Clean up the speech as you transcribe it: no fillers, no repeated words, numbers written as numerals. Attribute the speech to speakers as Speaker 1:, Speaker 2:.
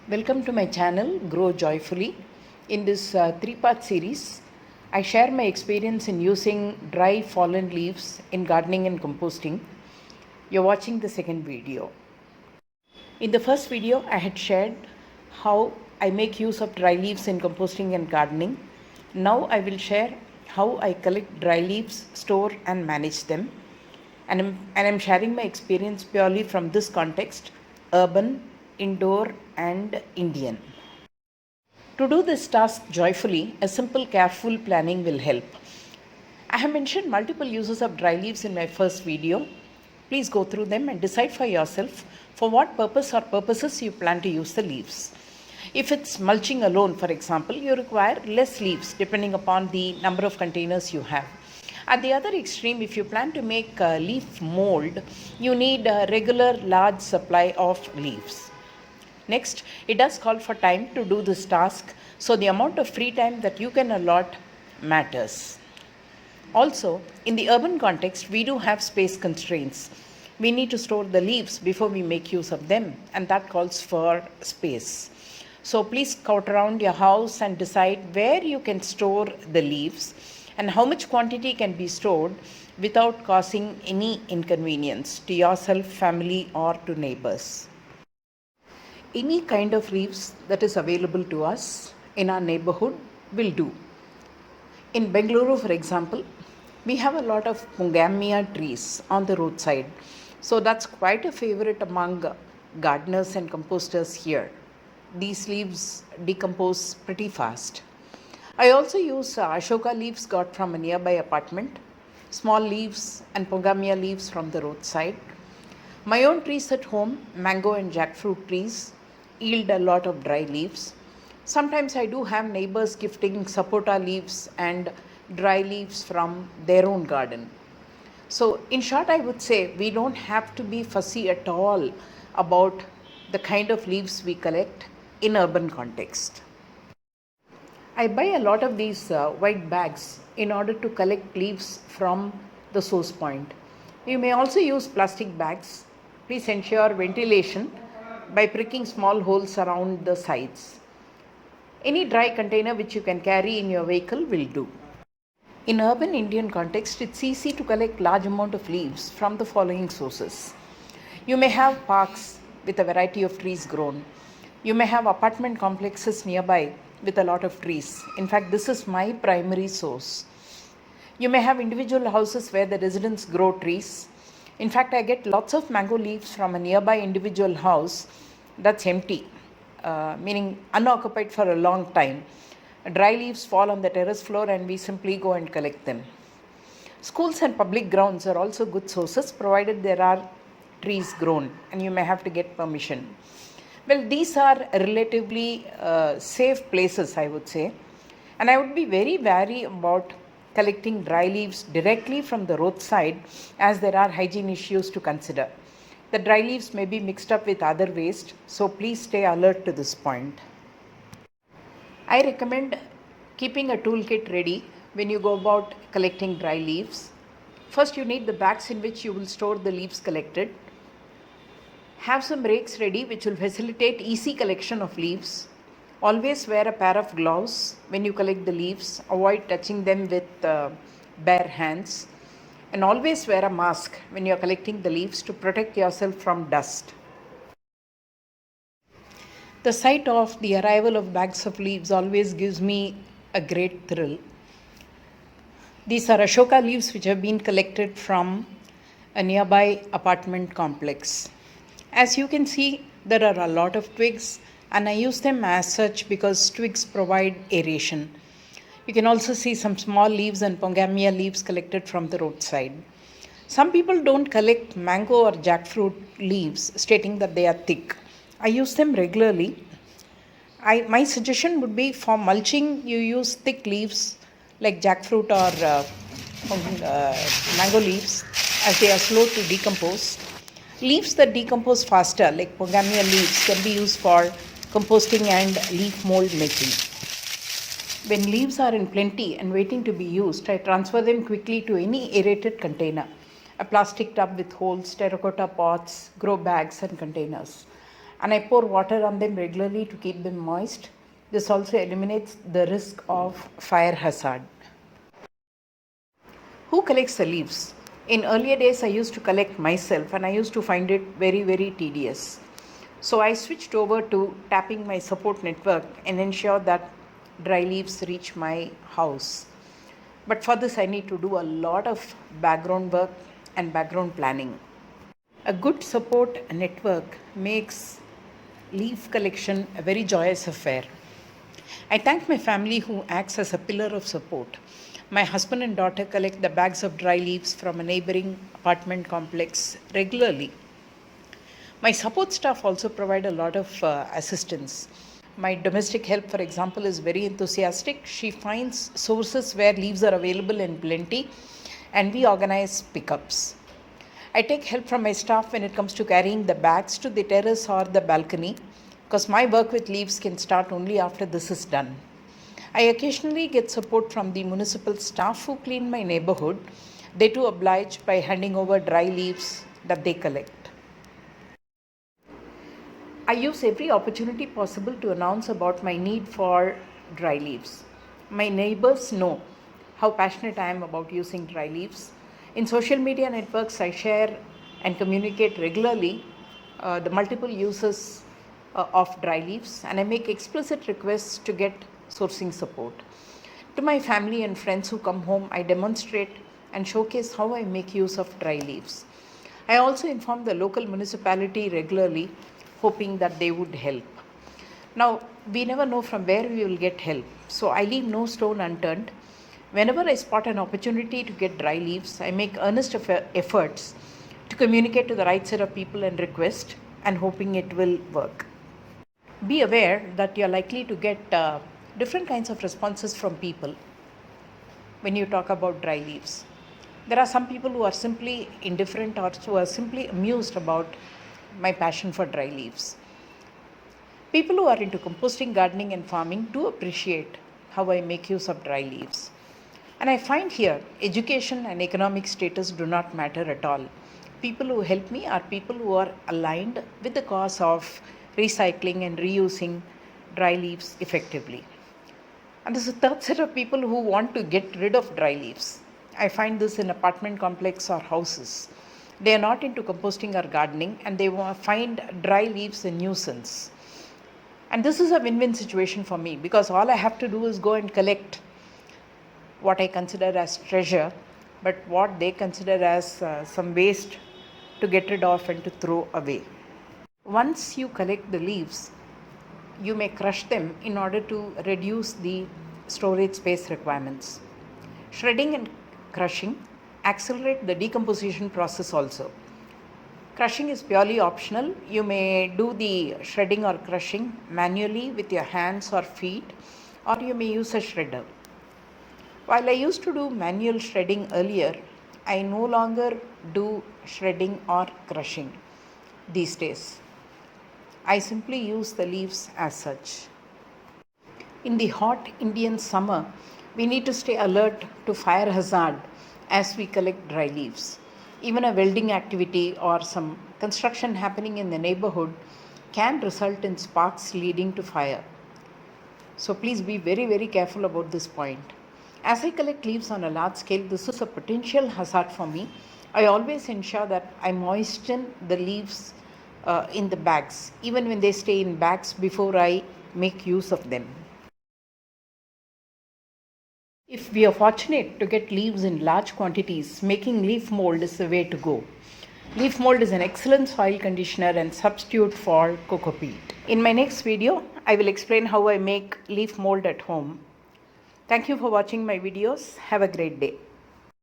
Speaker 1: Welcome to my channel Grow Joyfully. In this three-part series, I share my experience in using dry fallen leaves in gardening and composting. You're watching the second video. In the first video, I had shared how I make use of dry leaves in composting and gardening. Now I will share how I collect dry leaves, store and manage them. And I'm sharing my experience purely from this context: urban, indoor and Indian. To do this task joyfully, a simple, careful planning will help. I have mentioned multiple uses of dry leaves in my first video. Please go through them and decide for yourself for what purpose or purposes you plan to use the leaves. If it's mulching alone, for example, you require less leaves depending upon the number of containers you have. At the other extreme, if you plan to make leaf mold, you need a regular large supply of leaves. Next, it does call for time to do this task, so the amount of free time that you can allot matters. Also, in the urban context, we do have space constraints. We need to store the leaves before we make use of them, and that calls for space. So please scout around your house and decide where you can store the leaves and how much quantity can be stored without causing any inconvenience to yourself, family, or to neighbors. Any kind of leaves that is available to us in our neighborhood will do. In Bengaluru, for example, we have a lot of Pongamia trees on the roadside. So that's quite a favorite among gardeners and composters here. These leaves decompose pretty fast. I also use Ashoka leaves got from a nearby apartment, small leaves and Pongamia leaves from the roadside. My own trees at home, mango and jackfruit trees, yield a lot of dry leaves. Sometimes I do have neighbors gifting sapota leaves and dry leaves from their own garden. So in short, I would say we don't have to be fussy at all about the kind of leaves we collect in urban context. I buy a lot of these white bags in order to collect leaves from the source point. You may also use plastic bags. Please ensure ventilation by pricking small holes around the sides. Any dry container which you can carry in your vehicle will do. In urban Indian context, it's easy to collect large amount of leaves from the following sources. You may have parks with a variety of trees grown. You may have apartment complexes nearby with a lot of trees. In fact, this is my primary source. You may have individual houses where the residents grow trees. In fact, I get lots of mango leaves from a nearby individual house that's empty, meaning unoccupied for a long time. Dry leaves fall on the terrace floor and we simply go and collect them. Schools and public grounds are also good sources provided there are trees grown and you may have to get permission. Well, these are relatively safe places, I would say. And I would be very wary about collecting dry leaves directly from the roadside as there are hygiene issues to consider. The dry leaves may be mixed up with other waste, so please stay alert to this point. I recommend keeping a toolkit ready when you go about collecting dry leaves. First, you need the bags in which you will store the leaves collected. Have some rakes ready which will facilitate easy collection of leaves. Always wear a pair of gloves when you collect the leaves. Avoid touching them with bare hands. And always wear a mask when you are collecting the leaves to protect yourself from dust. The sight of the arrival of bags of leaves always gives me a great thrill. These are Ashoka leaves which have been collected from a nearby apartment complex. As you can see, there are a lot of twigs and I use them as such because twigs provide aeration. You can also see some small leaves and Pongamia leaves collected from the roadside. Some people don't collect mango or jackfruit leaves, stating that they are thick. I use them regularly. My suggestion would be for mulching, you use thick leaves like jackfruit or mango leaves as they are slow to decompose. Leaves that decompose faster like Pongamia leaves can be used for composting and leaf mold making. When leaves are in plenty and waiting to be used, I transfer them quickly to any aerated container, a plastic tub with holes, terracotta pots, grow bags and containers. and I pour water on them regularly to keep them moist. This also eliminates the risk of fire hazard. Who collects the leaves? In earlier days, I used to collect myself and I used to find it very, very tedious. So I switched over to tapping my support network and ensure that dry leaves reach my house. But for this, I need to do a lot of background work and background planning. A good support network makes leaf collection a very joyous affair. I thank my family who acts as a pillar of support. My husband and daughter collect the bags of dry leaves from a neighboring apartment complex regularly. My support staff also provide a lot of assistance. My domestic help, for example, is very enthusiastic. She finds sources where leaves are available in plenty and we organize pickups. I take help from my staff when it comes to carrying the bags to the terrace or the balcony because my work with leaves can start only after this is done. I occasionally get support from the municipal staff who clean my neighborhood. They too oblige by handing over dry leaves that they collect. I use every opportunity possible to announce about my need for dry leaves. My neighbors know how passionate I am about using dry leaves. In social media networks, I share and communicate regularly the multiple uses of dry leaves, and I make explicit requests to get sourcing support. To my family and friends who come home, I demonstrate and showcase how I make use of dry leaves. I also inform the local municipality regularly, hoping that they would help. Now, we never know from where we will get help, so I leave no stone unturned. Whenever I spot an opportunity to get dry leaves, I make earnest efforts to communicate to the right set of people and request, and hoping it will work. Be aware that you're likely to get different kinds of responses from people when you talk about dry leaves. There are some people who are simply indifferent or who are simply amused about my passion for dry leaves. People who are into composting, gardening, and farming do appreciate how I make use of dry leaves. And I find here education and economic status do not matter at all. People who help me are people who are aligned with the cause of recycling and reusing dry leaves effectively. And there's a third set of people who want to get rid of dry leaves. I find this in apartment complex or houses. They are not into composting or gardening and they find dry leaves a nuisance. And this is a win-win situation for me because all I have to do is go and collect what I consider as treasure, but what they consider as some waste to get rid of and to throw away. Once you collect the leaves, you may crush them in order to reduce the storage space requirements. Shredding and crushing accelerate the decomposition process also. Crushing is purely optional. You may do the shredding or crushing manually with your hands or feet, or you may use a shredder. While I used to do manual shredding earlier, I no longer do shredding or crushing these days. I simply use the leaves as such. In the hot Indian summer, we need to stay alert to fire hazard as we collect dry leaves. Even a welding activity or some construction happening in the neighborhood can result in sparks leading to fire. So please be very, very careful about this point. As I collect leaves on a large scale, this is a potential hazard for me. I always ensure that I moisten the leaves in the bags, even when they stay in bags, before I make use of them. If we are fortunate to get leaves in large quantities, making leaf mold is the way to go. Leaf mold is an excellent soil conditioner and substitute for coco peat. In my next video, I will explain how I make leaf mold at home. Thank you for watching my videos. Have a great day.